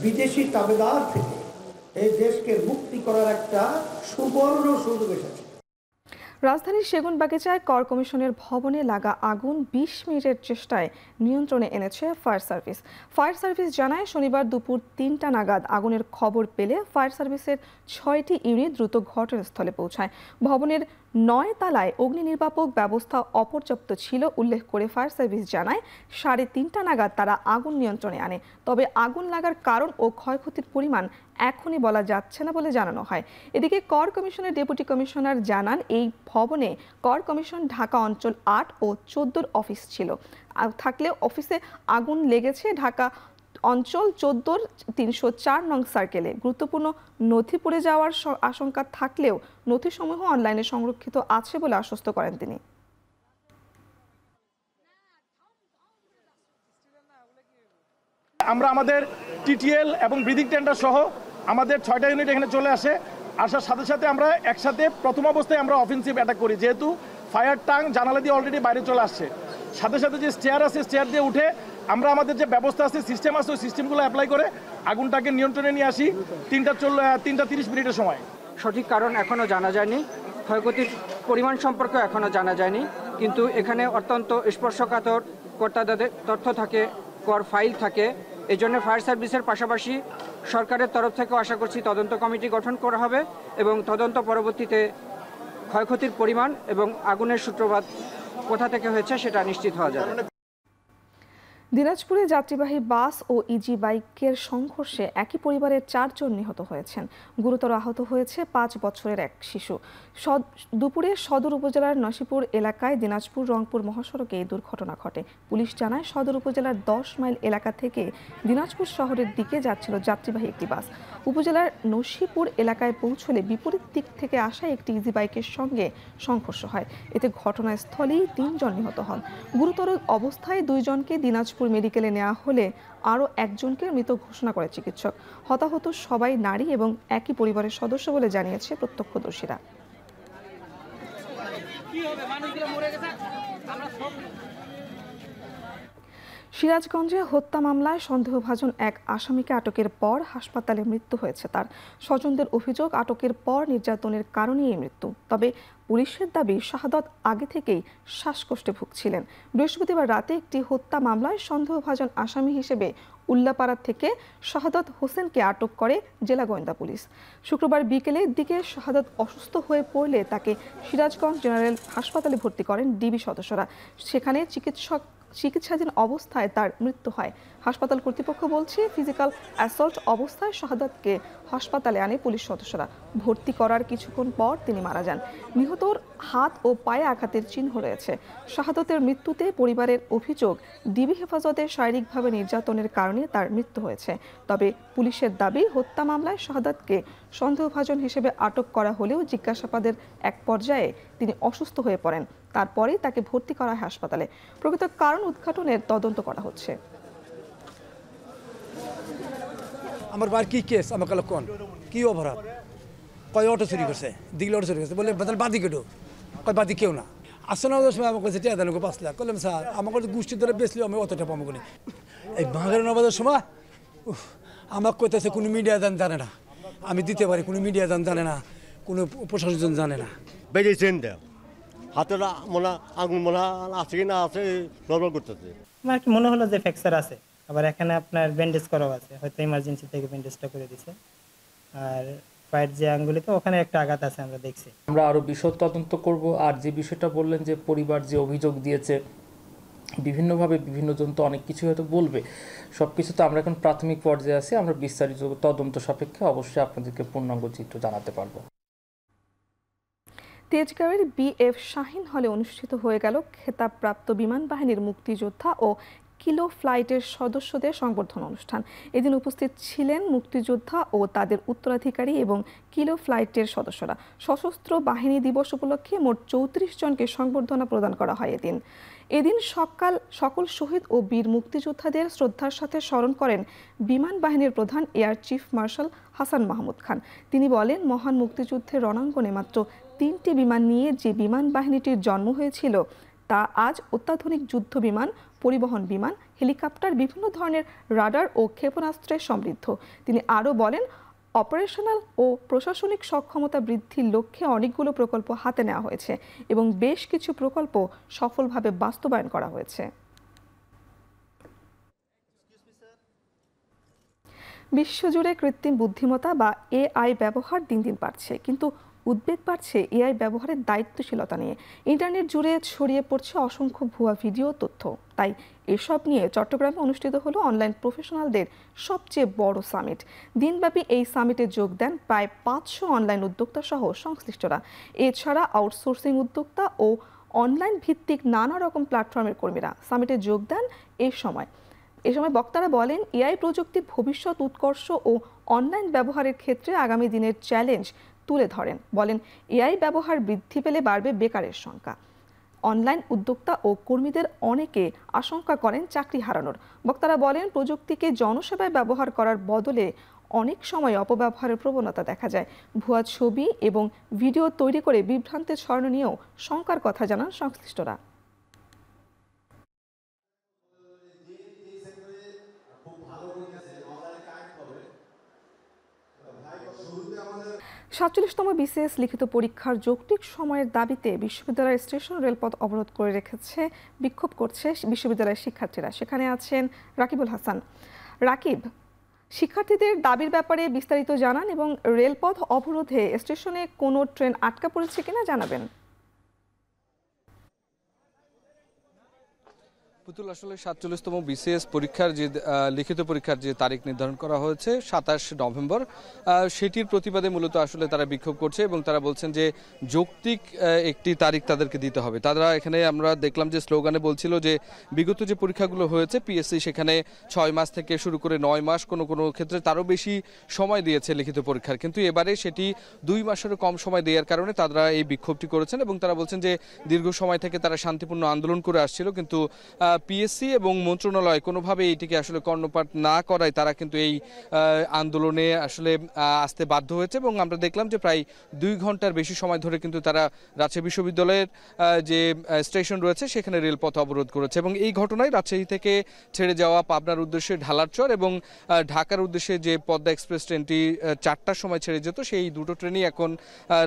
বিদেশি তাবেদার থেকে এই দেশকে মুক্তি করার একটা সুবর্ণ সুযোগ এসেছে। রাজধানীর সেগুনবাগিচায় কর কমিশনের ভবনে লাগা আগুন 20 মিনিটের চেষ্টায় নিয়ন্ত্রণে এনেছে ফায়ার সার্ভিস। ফায়ার সার্ভিস জানায়, শনিবার দুপুর 3টা নাগাদ আগুনের খবর পেলে ফায়ার সার্ভিসের 6টি ইউনিট দ্রুত ঘটনাস্থলে পৌঁছায়। ভবনের 9 তলায় অগ্নি নির্বাপক ব্যবস্থা অপর্যাপ্ত ছিল উল্লেখ করে ফায়ার সার্ভিস জানায়, 3:30টা নাগাদ তারা আগুন নিয়ন্ত্রণে আনে। তবে আগুন লাগার কারণ ও ক্ষয়ক্ষতির পরিমাণ এখনই বলা যাচ্ছে না বলে জানানো হয়। এদিকে কর কমিশনের ডেপুটি কমিশনার জানান, এই ভবনে কর কমিশন ঢাকা অঞ্চল 8 ও 14 অফিস ছিল। থাকলে অফিসে আগুন লেগেছে ঢাকা অঞ্চল 14 304 নং সার্কেলে। গুরুত্বপূর্ণ নথি পুড়ে যাওয়ার আশঙ্কা থাকলেও নথিসমূহ অনলাইনে সংরক্ষিত আছে বলে আশ্বস্ত করেন তিনি। আমরা আমাদের টিটিএল এবং ব্রিদিং টেন্ডার সহ আমাদের 6টা ইউনিট এখানে চলে আসে। আসার সাথে সাথে আমরা একসাথে প্রথম অবস্থায় আমরা অফেন্সিভ অ্যাটাক করি, যেহেতু ফায়ার টাং জানালা দিয়ে অলরেডি বাইরে চলে আসছে। সাথে সাথে যে স্টেয়ার আছে, স্টেয়ার দিয়ে উঠে আমরা আমাদের যে ব্যবস্থা আছে, সিস্টেম আছে, ওই সিস্টেমগুলো অ্যাপ্লাই করে আগুনটাকে নিয়ন্ত্রণে নিয়ে আসি 3:30 মিনিটের সময়। সঠিক কারণ এখনও জানা যায়নি, ক্ষয়ক্ষতির পরিমাণ সম্পর্কে এখনও জানা যায়নি, কিন্তু এখানে অত্যন্ত স্পর্শকাতর কর্তাদের তথ্য থাকে, কর ফাইল থাকে। এই জন্য ফায়ার সার্ভিসের পাশাপাশি সরকারের তরফ থেকেও আশা করছি তদন্ত কমিটি গঠন করা হবে এবং তদন্ত পরবর্তীতে ক্ষয়ক্ষতির পরিমাণ এবং আগুনের সূত্রপাত কোথা থেকে হয়েছে সেটা নিশ্চিত হওয়া যাবে। দিনাজপুরে যাত্রীবাহী বাস ও ইজি বাইকের সংঘর্ষে একই পরিবারের 4 জন নিহত হয়েছেন। গুরুতর আহত হয়েছে 5 বছরের এক শিশু। দুপুরে সদর উপজেলার নসিপুর এলাকায় দিনাজপুর রংপুর মহাসড়কে এই দুর্ঘটনা ঘটে। পুলিশ জানায়, সদর উপজেলার 10 মাইল এলাকা থেকে দিনাজপুর শহরের দিকে যাচ্ছিল যাত্রীবাহী একটি বাস। উপজেলার নসিপুর এলাকায় পৌঁছলে বিপরীত দিক থেকে আসা একটি ইজি বাইকের সঙ্গে সংঘর্ষ হয়। এতে ঘটনাস্থলেই 3 জন নিহত হন। গুরুতর অবস্থায় 2 জনকে দিনাজপুর মেডিকেলে নেওয়া হলে আরও 1 জনকে মৃত ঘোষণা করে চিকিৎসক। হতাহত সবাই নারী এবং একই পরিবারের সদস্য বলে জানিয়েছে প্রত্যক্ষদর্শীরা। সিরাজগঞ্জে হত্যা মামলায় সন্দেহভাজন এক আসামিকে আটকের পর হাসপাতালে মৃত্যু হয়েছে তার। স্বজনদের অভিযোগ, আটকের পর নির্যাতনের কারণেই এই মৃত্যু। তবে পুলিশের দাবি, শাহাদত আগে থেকেই শ্বাসকষ্টে ভুগছিলেন। বৃহস্পতিবার রাতে একটি হত্যা মামলায় সন্দেহভাজন আসামি হিসেবে উল্লাপাড়া থেকে শাহাদত হোসেনকে আটক করে জেলা গোয়েন্দা পুলিশ। শুক্রবার বিকেলের দিকে শাহাদত অসুস্থ হয়ে পড়লে তাকে সিরাজগঞ্জ জেনারেল হাসপাতালে ভর্তি করেন ডিবি সদস্যরা। সেখানে চিকিৎসাধীন অবস্থায় তার মৃত্যু হয়। হাসপাতাল কর্তৃপক্ষ বলছে, ফিজিক্যাল অ্যাসল্ট অবস্থায় শাহাদাতকে হাসপাতালে আনে পুলিশ সদস্যরা। ভর্তি করার কিছুক্ষণ পর তিনি মারা যান। নিহতর হাত ও পায়ে আঘাতের চিহ্ন রয়েছে। শাহাদাতের মৃত্যুতে পরিবারের অভিযোগ, ডিবি হেফাজতে শারীরিকভাবে নির্যাতনের কারণে তার মৃত্যু হয়েছে। তবে পুলিশের দাবি, হত্যা মামলায় শাহাদাতকে সন্দেহভাজন হিসেবে আটক করা হলেও জিজ্ঞাসাবাদের এক পর্যায়ে তিনি অসুস্থ হয়ে পড়েন। তারপরেই তাকে ভর্তি করা হয় হাসপাতালে। প্রকৃত কারণ উদ্ঘাটনের তদন্ত করা হচ্ছে। আমার বার কি কেস আমার কালো কোন কি অপরাধ, কয় অটো চুরি করছে, দিগলে অটো চুরি করছে, বলে বাদি কেটো, কয় বাদি কেউ না। আসলে সময় আমাকে কাছে টিয়া দেন 5 লাখ, বললাম স্যার আমাকে গোষ্ঠী ধরে বেচলেও আমি অতটা পাবো না। এই বাঙালি নবাজের সময় আমাকে কইতেছে কোনো মিডিয়া জানে না, আমি দিতে পারি, কোনো মিডিয়া জানে না, কোনো প্রশাসন জানে না। বেরিয়েছেন হাতে মনে আঙুল মনে আছে কি না আছে নর্মাল করতেছে। আমার কি মনে হলো যে ফ্র্যাকচার আছে, আবার এখানে আপনার ব্যান্ডেজ করাও আছে, হয়তো ইমার্জেন্সি থেকে ব্যান্ডেজটা করে দিছে। আর পায়ের যে আঙ্গুলিতে ওখানে একটা আঘাত আছে আমরা দেখছি। আমরা আরও বিশদ তদন্ত করব। আর যে বিষয়টা বললেন যে পরিবার যে অভিযোগ দিয়েছে বিভিন্নভাবে বিভিন্নজন তো অনেক কিছু হয়তো বলবে, সব কিছু তো আমরা এখন প্রাথমিক পর্যায়ে আছি। আমরা বিস্তারিত তদন্ত সাপেক্ষে অবশ্যই আপনাদেরকে পূর্ণাঙ্গ চিত্র জানাতে পারবো। তেজগাঁওয়ের বিএফ শাহীন হলে অনুষ্ঠিত হয়ে গেল খেতাবপ্রাপ্ত বিমান বাহিনীর মুক্তিযোদ্ধা ও কিলো ফ্লাইটের সদস্যদের সংবর্ধনা অনুষ্ঠান। এদিন উপস্থিত ছিলেন মুক্তিযোদ্ধা ও তাদের উত্তরাধিকারী এবং কিলো ফ্লাইটের সদস্যরা। সশস্ত্র বাহিনী দিবস উপলক্ষে মোট 34 জনকে সংবর্ধনা প্রদান করা হয়। এদিন সকল শহীদ ও বীর মুক্তিযোদ্ধাদের শ্রদ্ধার সাথে স্মরণ করেন বিমান বাহিনীর প্রধান air chief marshal Hasan Mahmud Khan. তিনি বলেন, মহান মুক্তিযুদ্ধের রণাঙ্গনে মাত্র 3টি বিমান নিয়ে যে বিমান বাহিনীটির জন্ম হয়েছিল তা আজ অত্যাধুনিক যুদ্ধ বিমান, পরিবহন বিমান, হেলিকপ্টার, বিভিন্ন ধরনের রাডার ও ক্ষেপণাস্ত্রে সমৃদ্ধ। তিনি আরও বলেন, অপারেশনাল ও প্রশাসনিক সক্ষমতা বৃদ্ধির লক্ষ্যে অনেকগুলো প্রকল্প হাতে নেওয়া হয়েছে এবং বেশ কিছু প্রকল্প সফলভাবে বাস্তবায়ন করা হয়েছে। বিশ্বজুড়ে কৃত্রিম বুদ্ধিমত্তা বা এআই ব্যবহার দিন দিন বাড়ছে, কিন্তু উদ্বেগ বাড়ছে এআই ব্যবহারের দায়িত্বশীলতা নিয়ে। ইন্টারনেট জুড়ে ছড়িয়ে পড়ছে অসংখ্য ভুয়া ভিডিও, তথ্য। তাই এসব নিয়ে চট্টগ্রামে অনুষ্ঠিত হলো অনলাইন প্রফেশনালদের সবচেয়ে বড় সামিট। দিনব্যাপী এই সামিটে যোগ দেন প্রায় 500 অনলাইন উদ্যোক্তা সহ সংশ্লিষ্টরা। এছাড়া আউটসোর্সিং উদ্যোক্তা ও অনলাইন ভিত্তিক নানা রকম প্ল্যাটফর্মের কর্মীরা সামিটে যোগ দেন। এ সময় বক্তারা বলেন, এআই প্রযুক্তির ভবিষ্যৎ, উৎকর্ষ ও অনলাইন ব্যবহারের ক্ষেত্রে আগামী দিনের চ্যালেঞ্জ তুলে ধরেন। বলেন, এআই ব্যবহার বৃদ্ধি পেলে বাড়বে বেকারের সংখ্যা। অনলাইন উদ্যোক্তা ও কর্মীদের অনেকে আশঙ্কা করেন চাকরি হারানোর। বক্তারা বলেন, প্রযুক্তিকে জনসেবায় ব্যবহার করার বদলে অনেক সময় অপব্যবহারের প্রবণতা দেখা যায়। ভুয়া ছবি এবং ভিডিও তৈরি করে বিভ্রান্তি ছড়ানো নিয়েও শঙ্কার কথা জানান সংশ্লিষ্টরা। সাতচল্লিশতম বিসিএস লিখিত পরীক্ষার যৌক্তিক সময়ের দাবিতে বিশ্ববিদ্যালয়ের স্টেশন রেলপথ অবরোধ করে রেখেছে, বিক্ষোভ করছে বিশ্ববিদ্যালয়ের শিক্ষার্থীরা। সেখানে আছেন রাকিবুল হাসান। রাকিব, শিক্ষার্থীদের দাবির ব্যাপারে বিস্তারিত জানান এবং রেলপথ অবরোধে স্টেশনে কোনো ট্রেন আটকা পড়েছে কিনা জানাবেন। পুতুল, আসলে 47তম বিসিএস পরীক্ষার যে লিখিত পরীক্ষার যে তারিখ নির্ধারণ করা হয়েছে 27 নভেম্বর, সেটির প্রতিবাদে মূলত আসলে তারা বিক্ষোভ করছে এবং তারা বলছেন যে যৌক্তিক একটি তারিখ তাদেরকে দিতে হবে। তারা এখানে আমরা দেখলাম যে স্লোগানে বলছিল যে বিগত যে পরীক্ষাগুলো হয়েছে পিএসসি সেখানে 6 মাস থেকে শুরু করে 9 মাস, কোনো কোনো ক্ষেত্রে তারও বেশি সময় দিয়েছে লিখিত পরীক্ষার, কিন্তু এবারে সেটি 2 মাসেরও কম সময় দেওয়ার কারণে তারা এই বিক্ষোভটি করেছেন এবং তারা বলছেন যে দীর্ঘ সময় থেকে তারা শান্তিপূর্ণ আন্দোলন করে আসছিল, কিন্তু পিএসসি এবং মন্ত্রণালয় কোনোভাবে এইটিকে আসলে কর্ণপাত না করায় তারা কিন্তু এই আন্দোলনে আসলে আসতে বাধ্য হয়েছে। এবং আমরা দেখলাম যে প্রায় 2 ঘন্টার বেশি সময় ধরে কিন্তু তারা রাজশাহী বিশ্ববিদ্যালয়ের যে স্টেশন রয়েছে সেখানে রেলপথ অবরোধ করেছে এবং এই ঘটনায় রাজশাহী থেকে ছেড়ে যাওয়া পাবনার উদ্দেশ্যে ঢালারচর এবং ঢাকার উদ্দেশ্যে যে পদ্মা এক্সপ্রেস ট্রেনটি 4টার সময় ছেড়ে যেত, সেই দুটো ট্রেনই এখন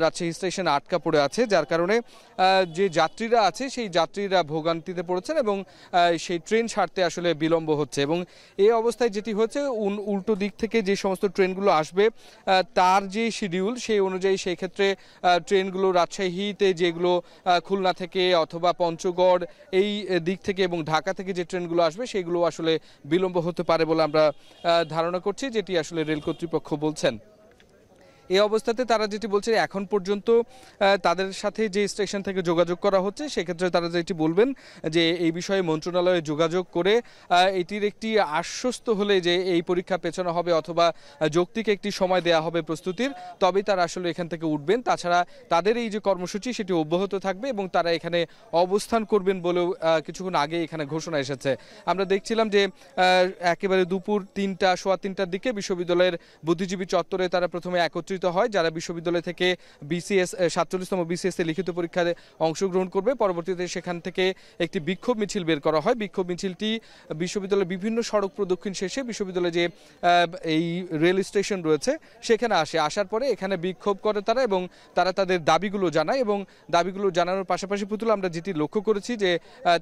রাজশাহী স্টেশনে আটকা পড়ে আছে, যার কারণে যে যাত্রীরা আছে সেই যাত্রীরা ভোগান্তিতে পড়েছেন এবং সেই ট্রেন ছাড়তে আসলে বিলম্ব হচ্ছে। এবং এই অবস্থায় যেটি হচ্ছে উল্টো দিক থেকে যে সমস্ত ট্রেনগুলো আসবে তার যে শিডিউল সেই অনুযায়ী সেই ক্ষেত্রে ট্রেনগুলো রাজশাহীতে যেগুলো খুলনা থেকে অথবা পঞ্চগড় এই দিক থেকে এবং ঢাকা থেকে যে ট্রেনগুলো আসবে সেগুলো আসলে বিলম্ব হতে পারে বলে আমরা ধারণা করছি, যেটি আসলে রেল কর্তৃপক্ষ বলছেন। এই অবস্থাতে তারা যেটি বলছে এখন পর্যন্ত তাদের সাথে যে স্টেশন থেকে যোগাযোগ করা হচ্ছে সেক্ষেত্রে তারা যেটি বলবেন যে এই বিষয়ে মন্ত্রণালয়ে যোগাযোগ করে এটির একটি আশ্বস্ত হলে যে এই পরীক্ষা পেছানো হবে অথবা যৌক্তিক একটি সময় দেয়া হবে প্রস্তুতির, তবেই তারা আসলে এখান থেকে উঠবেন। তাছাড়া তাদের এই যে কর্মসূচি সেটি অব্যাহত থাকবে এবং তারা এখানে অবস্থান করবেন বলেও কিছুক্ষণ আগে এখানে ঘোষণা এসেছে। আমরা দেখছিলাম যে একেবারে দুপুর 3টা সোয়া 3টার দিকে বিশ্ববিদ্যালয়ের বুদ্ধিজীবী চত্বরে তারা প্রথমে একত্রিত হয় যারা বিশ্ববিদ্যালয় থেকে বিসিএস 47তম বিসিএস এর লিখিত পরীক্ষায় অংশগ্রহণ করবে। পরবর্তীতে সেখান থেকে একটি বিক্ষোভ মিছিল বের করা হয়। বিক্ষোভ মিছিলটি বিশ্ববিদ্যালয়ের বিভিন্ন সড়ক প্রদক্ষিণ শেষে বিশ্ববিদ্যালয়ে যে এই রেল স্টেশন রয়েছে সেখানে আসার পরে এখানে বিক্ষোভ করে তারা এবং তারা তাদের দাবিগুলো জানায় এবং দাবিগুলো জানানোর পাশাপাশি পুতুল আমরা যেটি লক্ষ্য করেছি যে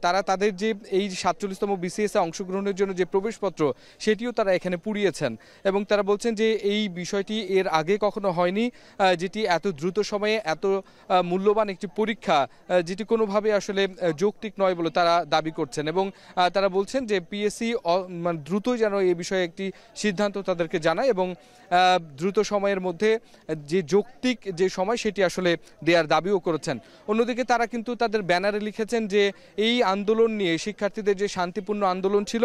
তারা তাদের যে এই 47তম বিসিএস এ অংশগ্রহণের জন্য যে প্রবেশপত্র সেটিও তারা এখানে পুড়িয়েছেন এবং তারা বলছেন যে এই বিষয়টি এর আগে কখনো হয়নি, যেটি এত দ্রুত সময়ে এত মূল্যবান একটি পরীক্ষা যেটি কোনোভাবে আসলে যৌক্তিক নয় বলে তারা দাবি করছেন এবং তারা বলছেন যে পিএসসি মানে দ্রুতই যেন এই বিষয়ে একটি সিদ্ধান্ত তাদেরকে জানায় এবং দ্রুত সময়ের মধ্যে যে যৌক্তিক যে সময় সেটি আসলে দেওয়ার দাবিও করেছেন। অন্যদিকে তারা কিন্তু তাদের ব্যানারে লিখেছেন যে এই আন্দোলন নিয়ে শিক্ষার্থীদের যে শান্তিপূর্ণ আন্দোলন ছিল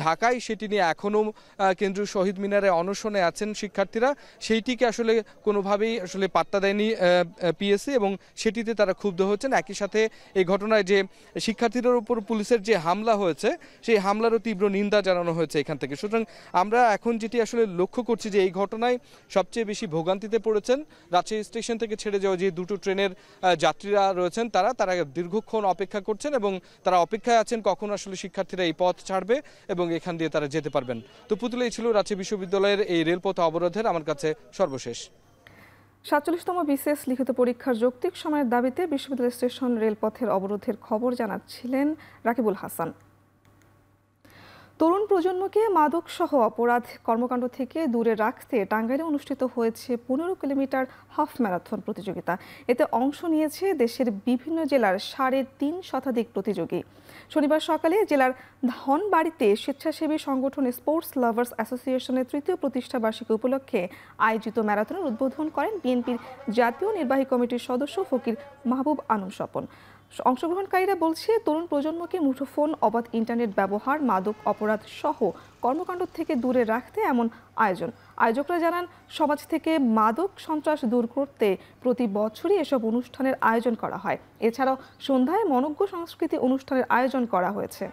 ঢাকায় সেটি নিয়ে এখনও কেন্দ্রীয় শহীদ মিনারে অনশনে আছেন শিক্ষার্থীরা, সেইটিকে আসলে কোনোভাবেই আসলে পাত্তা দেয়নি পিএসসি এবং সেটিতে তারা ক্ষুব্ধ হচ্ছেন। একই সাথে এই ঘটনায় যে শিক্ষার্থীদের উপর পুলিশের যে হামলা হয়েছে সেই হামলারও তীব্র নিন্দা জানানো হয়েছে এখান থেকে। সুতরাং আমরা এখন যেটি আসলে লক্ষ্য করছি যে এই ঘটনায় সবচেয়ে বেশি ভোগান্তিতে পড়েছেন রাজশাহী স্টেশন থেকে ছেড়ে যাওয়া যে দুটো ট্রেনের যাত্রীরা রয়েছেন তারা দীর্ঘক্ষণ অপেক্ষা করছেন এবং তারা অপেক্ষায় আছেন কখন আসলে শিক্ষার্থীরা এই পথ ছাড়বে এবং এখান দিয়ে তারা যেতে পারবেন। তো পুতুল, এই ছিল রাজশাহী বিশ্ববিদ্যালয়ের এই রেলপথ অবরোধের আমার কাছে সর্বশেষ। 47তম বিসিএস লিখিত পরীক্ষার যৌক্তিক সময়ের দাবিতে বিশ্ববিদ্যালয় স্টেশন রেলপথের অবরোধের খবর জানাচ্ছিলেন রাকিবুল হাসান। তরুণ প্রজন্মকে মাদকসহ অপরাধ কর্মকাণ্ড থেকে দূরে রাখতে টাঙ্গাইলে অনুষ্ঠিত হয়েছে 15 কিলোমিটার হাফ ম্যারাথন প্রতিযোগিতা। এতে অংশ নিয়েছে দেশের বিভিন্ন জেলার 3.5 শতাধিক প্রতিযোগী। শনিবার সকালে জেলার ধনবাড়িতে স্বেচ্ছাসেবী সংগঠন স্পোর্টস লাভার্স অ্যাসোসিয়েশনের 3য় প্রতিষ্ঠাবার্ষিকী উপলক্ষে আয়োজিত ম্যারাথনের উদ্বোধন করেন বিএনপির জাতীয় নির্বাহী কমিটির সদস্য ফকির মাহবুব আলম স্বপন। অংশগ্রহণকারীরা বলছে তরুণ প্রজন্মকে মুঠোফোন, অবাধ ইন্টারনেট ব্যবহার, মাদক অপরাধ সহ কর্মকাণ্ড থেকে দূরে রাখতে এমন আয়োজন। আয়োজকরা জানান সমাজ থেকে মাদক সন্ত্রাস দূর করতে প্রতি বছরই এসব অনুষ্ঠানের আয়োজন করা হয়। এছাড়াও সন্ধ্যায় মনোজ্ঞ সংস্কৃতি অনুষ্ঠানের আয়োজন করা হয়েছে।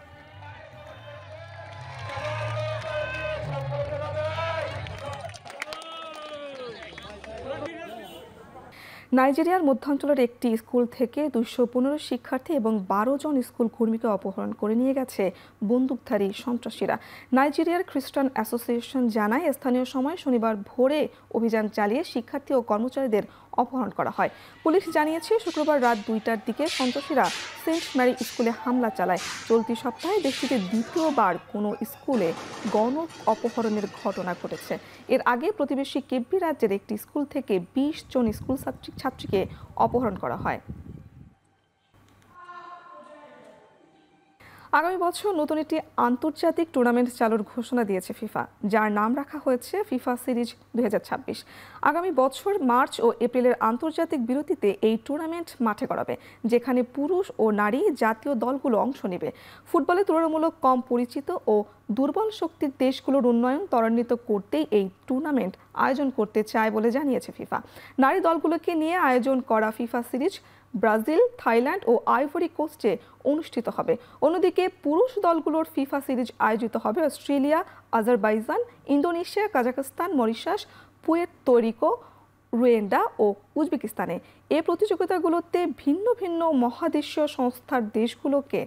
নাইজেরিয়ার মধ্যাঞ্চলের একটি স্কুল থেকে 215 শিক্ষার্থী এবং 12 জন স্কুল কর্মীকে অপহরণ করে নিয়ে গেছে বন্দুকধারী সন্ত্রাসীরা। নাইজেরিয়ার খ্রিস্টান অ্যাসোসিয়েশন জানায় স্থানীয় সময় শনিবার ভোরে অভিযান চালিয়ে শিক্ষার্থী ও কর্মচারীদের অপহরণ করা হয়। পুলিশ জানিয়েছে শুক্রবার রাত 2টার দিকে সন্ত্রাসীরা সেন্ট ম্যারি স্কুলে হামলা চালায়। চলতি সপ্তাহে দেশটিতে দ্বিতীয়বার কোনো স্কুলে গণ অপহরণের ঘটনা ঘটেছে। এর আগে প্রতিবেশী কেব্বি রাজ্যের একটি স্কুল থেকে 20 জন স্কুল ছাত্রীকে অপহরণ করা হয়। আগামী বছর নতুন একটি আন্তর্জাতিক টুর্নামেন্ট চালুর ঘোষণা দিয়েছে ফিফা, যার নাম রাখা হয়েছে ফিফা সিরিজ 2026। আগামী বছর মার্চ ও এপ্রিলের আন্তর্জাতিক বিরতিতে এই টুর্নামেন্ট মাঠে গড়াবে, যেখানে পুরুষ ও নারী জাতীয় দলগুলো অংশ নেবে। ফুটবলে তুলনামূলক কম পরিচিত ও দুর্বল শক্তির দেশগুলোর উন্নয়ন ত্বরান্বিত করতেই এই টুর্নামেন্ট আয়োজন করতে চায় বলে জানিয়েছে ফিফা। নারী দলগুলোকে নিয়ে আয়োজন করা ফিফা সিরিজ ব্রাজিল, থাইল্যান্ড ও আইভরি কোস্টে অনুষ্ঠিত হবে। অন্যদিকে পুরুষ দলগুলোর ফিফা সিরিজ আয়োজিত হবে Australia, Azerbaijan, Indonesia, Kazakhstan, Mauritius, Puerto Rico, Rwanda ও উজবেকিস্তানে। এই প্রতিযোগিতাগুলোতে ভিন্ন ভিন্ন মহাদেশীয় সংস্থার দেশগুলোকে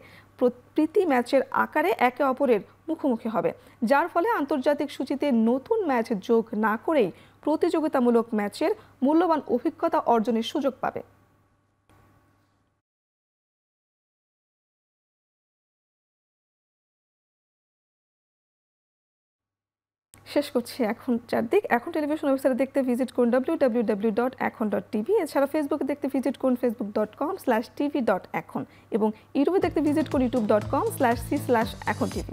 প্রীতি ম্যাচের আকারে একে অপরের মুখোমুখি হবে, যার ফলে আন্তর্জাতিক সূচিতে নতুন ম্যাচ যোগ না করেই প্রতিযোগিতামূলক ম্যাচের মূল্যবান অভিজ্ঞতা অর্জনের সুযোগ পাবে। শেষ করছি এখন চারদিক। এখন টেলিভিশন ওয়েবসাইটে দেখতে ভিজিট করুন www.ekhon.tv। এছাড়া ফেসবুকে দেখতে ভিজিট করুন facebook.com/tv.ekhon এবং ইউটিউবে দেখতে ভিজিট করুন youtube.com/c/ekhon tv।